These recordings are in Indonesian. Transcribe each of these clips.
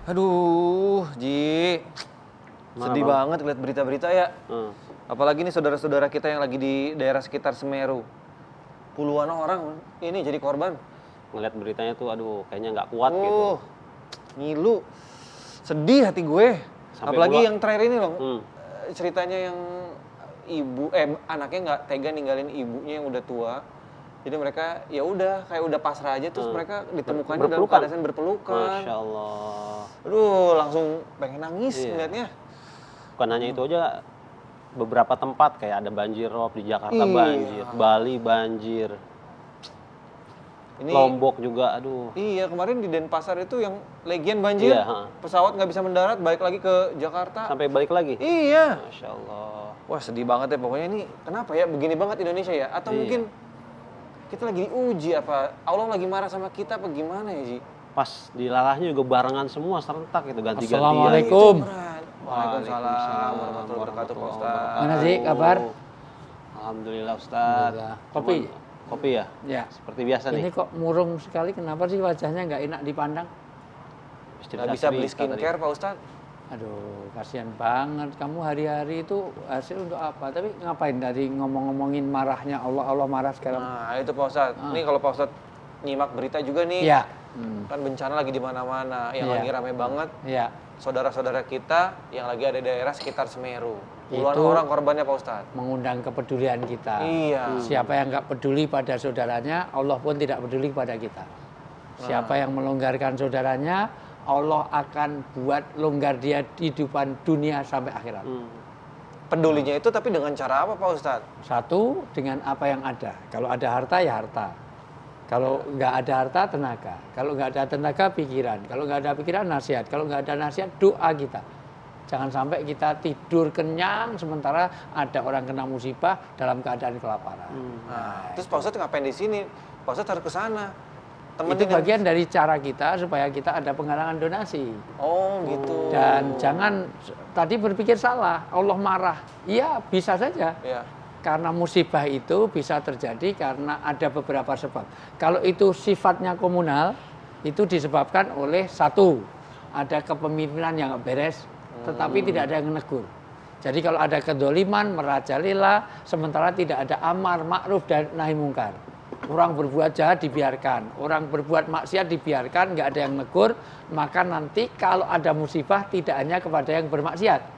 Aduh, Ji. Sedih banget lihat berita-berita ya. Apalagi nih saudara-saudara kita yang lagi di daerah sekitar Semeru. Puluhan orang ini jadi korban. Ngeliat beritanya tuh, aduh, kayaknya nggak kuat gitu. Ngilu. Sedih hati gue. Sampai Apalagi pula, yang terakhir ini loh. Ceritanya yang anaknya nggak tega ninggalin ibunya yang udah tua. Jadi mereka ya udah kayak udah pasrah aja, terus mereka ditemukannya dalam keadaan berpelukan. Masya Allah. Aduh, langsung pengen nangis ngeliatnya. Bukan hanya itu aja, beberapa tempat kayak ada banjir rob di Jakarta banjir, Bali banjir, Ini, Lombok juga, aduh. Iya, kemarin di Denpasar itu yang Legian banjir, pesawat nggak bisa mendarat, balik lagi ke Jakarta. Sampai balik lagi? Iya. Masya Allah. Wah, sedih banget ya pokoknya ini. Kenapa ya begini banget Indonesia ya? Atau mungkin kita lagi diuji apa? Allah lagi marah sama kita apa gimana ya, Ji? Pas dilalahnya juga barengan semua serentak itu ganti-gantian. Assalamualaikum. Waalaikumsalam warahmatullahi wabarakatuh, Pak Ustaz. Mana sih kabar? Alhamdulillah Ustaz. Kopi? Kopi ya? Ya. Seperti biasa nih. Ini kok murung sekali, kenapa sih wajahnya nggak enak dipandang? Nggak bisa beli skincare, Pak Ustaz? Aduh, kasihan banget. Kamu hari-hari itu hasil untuk apa? Tapi ngapain tadi ngomong-ngomongin marahnya Allah, Allah marah sekarang? Nah, itu Pak Ustaz. Ini kalau Pak Ustaz nyimak berita juga nih. Iya. Kan bencana lagi di mana-mana, yang lagi rame banget. Iya. Saudara-saudara kita yang lagi ada di daerah sekitar Semeru. Puluhan Itu orang korbannya Pak Ustadz. Mengundang kepedulian kita. Iya. Siapa yang nggak peduli pada saudaranya, Allah pun tidak peduli pada kita. Siapa yang melonggarkan saudaranya, Allah akan buat longgar dia di depan dunia sampai akhirat. Pedulinya itu tapi dengan cara apa Pak Ustadz? Satu, dengan apa yang ada. Kalau ada harta, ya harta. Kalau nggak ada harta, tenaga. Kalau nggak ada tenaga, pikiran. Kalau nggak ada pikiran, nasihat. Kalau nggak ada nasihat, doa kita. Jangan sampai kita tidur kenyang sementara ada orang kena musibah dalam keadaan kelaparan. Nah, terus Pak Ustadz ngapain di sini? Pak Ustadz harus ke sana. Itu bagian dari cara kita supaya kita ada penggalangan donasi. Oh gitu. Dan jangan tadi berpikir salah, Allah marah. Iya, bisa saja. Iya. Karena musibah itu bisa terjadi karena ada beberapa sebab. Kalau itu sifatnya komunal, itu disebabkan oleh satu, ada kepemimpinan yang nggak beres, tetapi tidak ada yang menegur. Jadi kalau ada kedoliman, merajalela, sementara tidak ada amar, ma'ruf, dan nahi mungkar. Orang berbuat jahat dibiarkan, orang berbuat maksiat dibiarkan, nggak ada yang menegur, maka nanti kalau ada musibah tidak hanya kepada yang bermaksiat.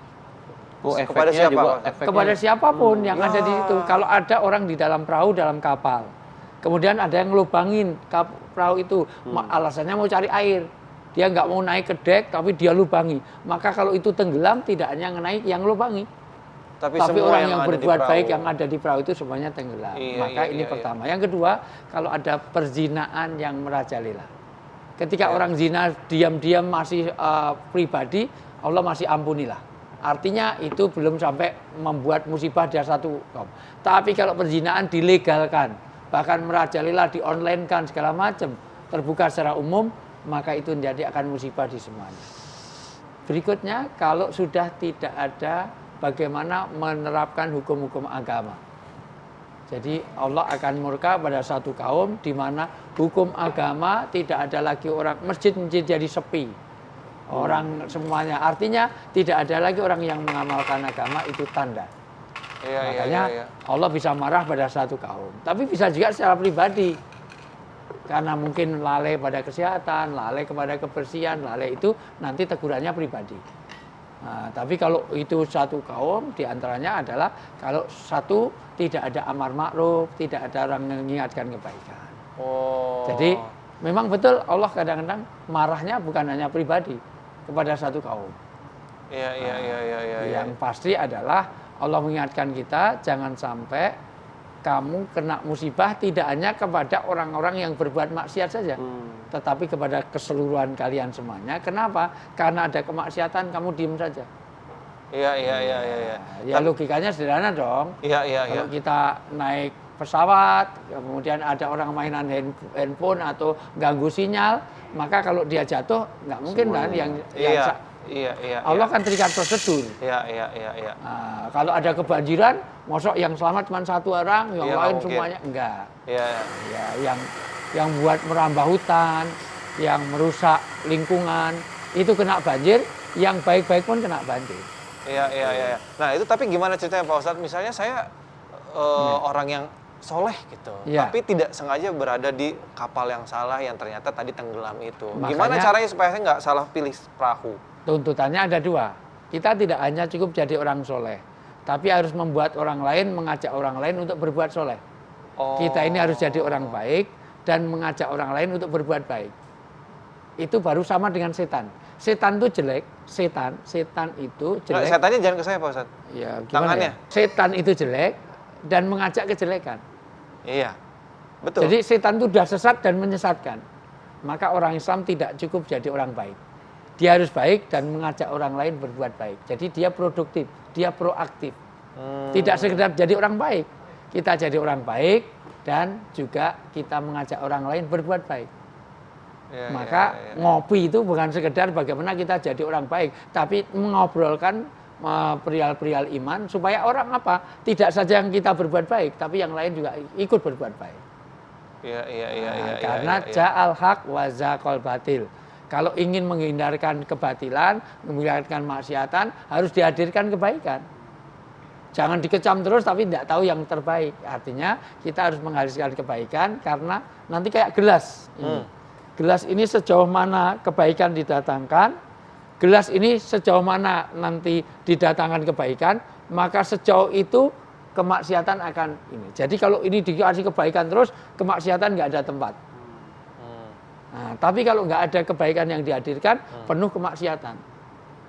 Kepada siapa? Juga, kepada siapapun yang ada di situ. Kalau ada orang di dalam perahu, dalam kapal, kemudian ada yang ngelubangin perahu itu, alasannya mau cari air, dia nggak mau naik ke dek, tapi dia lubangi. Maka kalau itu tenggelam, tidak hanya naik yang lubangi, tapi orang yang berbuat baik yang ada di perahu itu semuanya tenggelam. Maka ini pertama. Yang kedua, kalau ada perzinaan yang merajalela. Ketika orang zina diam-diam masih pribadi, Allah masih ampunilah. Artinya itu belum sampai membuat musibah dia satu kaum. Tapi kalau perzinaan dilegalkan, bahkan merajalela, di-online-kan segala macam, terbuka secara umum, maka itu menjadi akan musibah di semuanya. Berikutnya, kalau sudah tidak ada bagaimana menerapkan hukum-hukum agama. Jadi Allah akan murka pada satu kaum di mana hukum agama tidak ada lagi orang, masjid-masjid jadi sepi. Orang semuanya, artinya tidak ada lagi orang yang mengamalkan agama, itu tanda. Makanya Allah bisa marah pada satu kaum. Tapi bisa juga secara pribadi. Karena mungkin lalai pada kesehatan, lalai kepada kebersihan, lalai itu nanti tegurannya pribadi. Nah, tapi kalau itu satu kaum, diantaranya adalah kalau satu tidak ada amar ma'ruf, tidak ada orang yang mengingatkan kebaikan. Jadi memang betul Allah kadang-kadang marahnya bukan hanya pribadi kepada satu kaum. Yang pasti adalah Allah mengingatkan kita jangan sampai kamu kena musibah tidak hanya kepada orang-orang yang berbuat maksiat saja, tetapi kepada keseluruhan kalian semuanya. Kenapa? Karena ada kemaksiatan kamu diem saja. Ya logikanya sederhana dong. Kalau kita naik pesawat, kemudian ada orang mainan handphone atau ganggu sinyal, maka kalau dia jatuh nggak mungkin kan yang Allah kan terikat prosedur. Nah, kalau ada kebanjiran, mosok yang selamat cuma satu orang, yang lain semuanya enggak. Yang buat merambah hutan, yang merusak lingkungan, itu kena banjir, yang baik-baik pun kena banjir. Iya. Nah itu tapi gimana ceritanya Pak Ustadz? Misalnya saya orang yang soleh gitu, tapi tidak sengaja berada di kapal yang salah yang ternyata tadi tenggelam itu. Makanya, gimana caranya supaya saya nggak salah pilih perahu? Tuntutannya ada dua. Kita tidak hanya cukup jadi orang soleh, tapi harus membuat orang lain, mengajak orang lain untuk berbuat soleh. Kita ini harus jadi orang baik dan mengajak orang lain untuk berbuat baik. Itu baru sama dengan setan. Setan itu jelek, setan itu jelek. Nah, setannya jangan ke saya Pak Ustadz. Ya, tangannya. Ya? Setan itu jelek dan mengajak kejelekan. Iya, betul. Jadi setan itu sudah sesat dan menyesatkan. Maka orang Islam tidak cukup jadi orang baik. Dia harus baik dan mengajak orang lain berbuat baik. Jadi dia produktif, dia proaktif. Tidak sekedar jadi orang baik. Kita jadi orang baik dan juga kita mengajak orang lain berbuat baik. Maka ngopi itu bukan sekedar bagaimana kita jadi orang baik, tapi mengobrolkan perihal-perihal iman supaya orang apa? Tidak saja yang kita berbuat baik, tapi yang lain juga ikut berbuat baik. Karena ja'al haq wa zaqal batil. Kalau ingin menghindarkan kebatilan, menghindarkan maksiatan, harus dihadirkan kebaikan. Jangan dikecam terus tapi tidak tahu yang terbaik. Artinya kita harus menghadirkan kebaikan karena nanti kayak gelas. Gelas ini sejauh mana kebaikan didatangkan, gelas ini sejauh mana nanti didatangkan kebaikan, maka sejauh itu kemaksiatan akan ini. Jadi kalau ini dikasih kebaikan terus, kemaksiatan nggak ada tempat. Nah, tapi kalau nggak ada kebaikan yang dihadirkan, penuh kemaksiatan.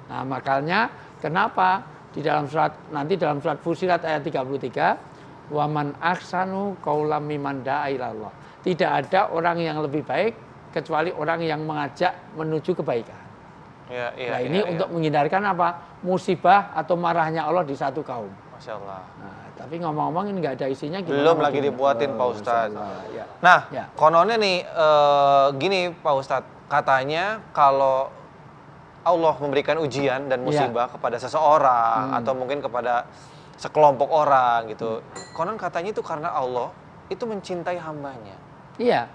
Nah, makanya kenapa di dalam surat Fusilat ayat 33, waman ahsanu qaulam mimman da'a ilallah. Tidak ada orang yang lebih baik kecuali orang yang mengajak menuju kebaikan. Nah, ini untuk menghindarkan apa? Musibah atau marahnya Allah di satu kaum. Masya Allah. Nah, tapi ngomong-ngomong ini nggak ada isinya. Belum lagi dibuatin Pak Ustadz. Nah, kononnya nih gini Pak Ustadz, katanya kalau Allah memberikan ujian dan musibah kepada seseorang atau mungkin kepada sekelompok orang gitu, konon katanya itu karena Allah itu mencintai hambanya. Iya.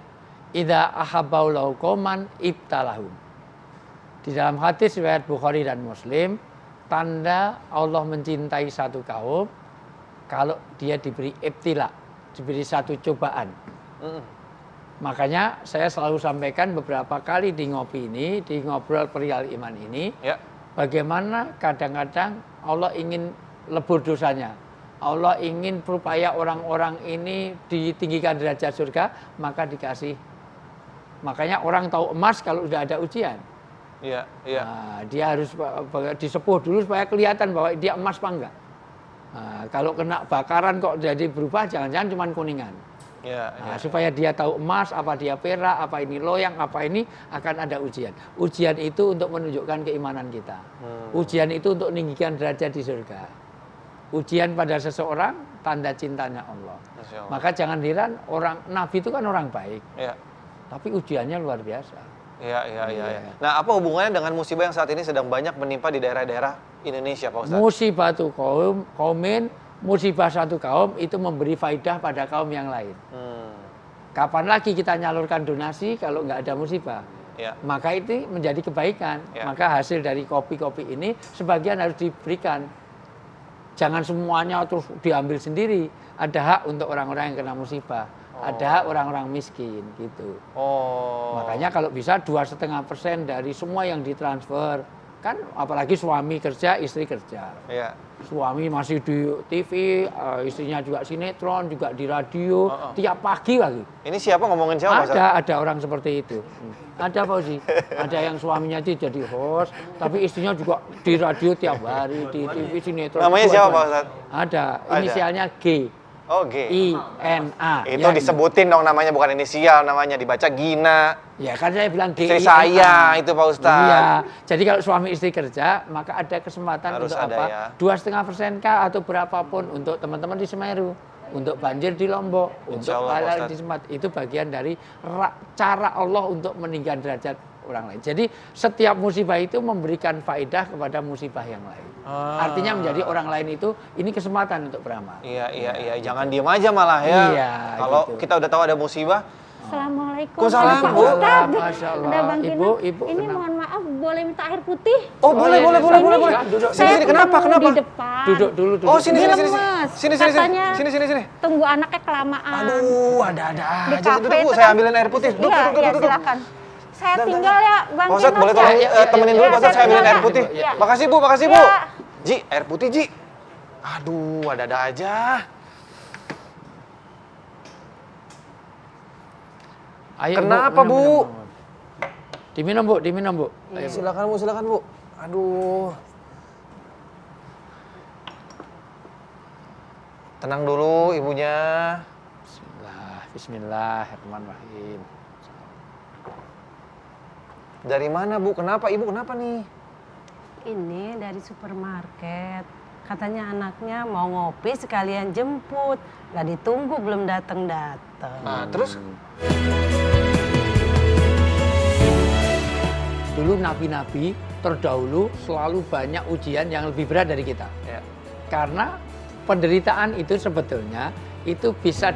Idza ahabbaulahu qauman ibtalahum. Di dalam hadis riwayat Bukhari dan Muslim, tanda Allah mencintai satu kaum kalau dia diberi ibtila, diberi satu cobaan. Makanya saya selalu sampaikan beberapa kali di ngopi ini, di ngobrol perihal iman ini, bagaimana kadang-kadang Allah ingin lebur dosanya. Allah ingin supaya orang-orang ini ditinggikan derajat surga, maka dikasih. Makanya orang tahu emas kalau sudah ada ujian. Nah, dia harus disepuh dulu supaya kelihatan bahwa dia emas apa enggak. Nah, kalau kena bakaran kok jadi berubah, jangan-jangan cuma kuningan. Supaya dia tahu emas, apa dia perak, apa ini loyang, apa ini, akan ada ujian. Ujian itu untuk menunjukkan keimanan kita. Ujian itu untuk meninggikan derajat di surga. Ujian pada seseorang, tanda cintanya Allah. Maka jangan heran, Nabi itu kan orang baik. Tapi ujiannya luar biasa. Nah, apa hubungannya dengan musibah yang saat ini sedang banyak menimpa di daerah-daerah Indonesia, Pak Ustadz? Musibah satu kaum itu memberi faidah pada kaum yang lain. Kapan lagi kita nyalurkan donasi kalau nggak ada musibah? Maka itu menjadi kebaikan. Maka hasil dari kopi-kopi ini sebagian harus diberikan. Jangan semuanya terus diambil sendiri. Ada hak untuk orang-orang yang kena musibah. Ada orang-orang miskin gitu. Makanya kalau bisa 2,5% dari semua yang ditransfer, kan apalagi suami kerja, istri kerja. Suami masih di TV, istrinya juga sinetron, juga di radio, tiap pagi lagi. Ini siapa ngomongin siapa? Ada orang seperti itu. Ada Fauzi. Ada yang suaminya itu jadi host, tapi istrinya juga di radio tiap hari, di TV sinetron. Namanya siapa Pak Ustadz? Ada, inisialnya G. G. I-N-A. Itu ya, disebutin dong namanya, bukan inisial namanya, dibaca Gina. Ya kan saya bilang G. Istri saya itu Pak Ustadz. Iya. Jadi kalau suami istri kerja, maka ada kesempatan harus untuk apa? 2,5% kah atau berapapun untuk teman-teman di Semeru, untuk banjir di Lombok, untuk hal di Semat. Itu bagian dari cara Allah untuk meninggikan derajat orang lain. Jadi setiap musibah itu memberikan faedah kepada musibah yang lain. Artinya menjadi orang lain itu ini kesempatan untuk beramal. Iya. Jangan diem aja malah ya. Kalau gitu. Kita udah tahu ada musibah, Assalamualaikum. Waalaikumsalam, Pak Bu. Ustadz. Masya Allah. Udah Bang Ibu, Kinan. ibu, Ini kenapa? mohon maaf, boleh minta air putih? Oh, boleh. Duduk. Sini, kenapa? Di depan. Duduk dulu. Oh, sini. Lemes. Sini. Katanya Sini. tunggu anaknya kelamaan. Aduh, ada Di aja. kafe Duduk, Bu. itu Saya kan. ambilin air putih. Duduk. Iya, silakan. Saya tinggal ya, Bang Pak Ustadz, Kinan. boleh tolong temenin dulu, Pak Ustadz, saya ambilin air putih. Iya. Makasih, Bu. Iya. Ji, air putih, Ji. Aduh, ada aja. Ayo, Kenapa, Bu? Diminum, Bu. Ayo, Bu. Silakan, Bu. Aduh. Tenang dulu, ibunya. Bismillahirrahmanirrahim. Dari mana, Bu? Kenapa? Ibu kenapa nih? Ini dari supermarket. Katanya anaknya mau ngopi sekalian jemput. Gak ditunggu belum datang-datang. Nah, terus? Dulu nabi-nabi terdahulu selalu banyak ujian yang lebih berat dari kita. Ya. Karena penderitaan itu sebetulnya itu bisa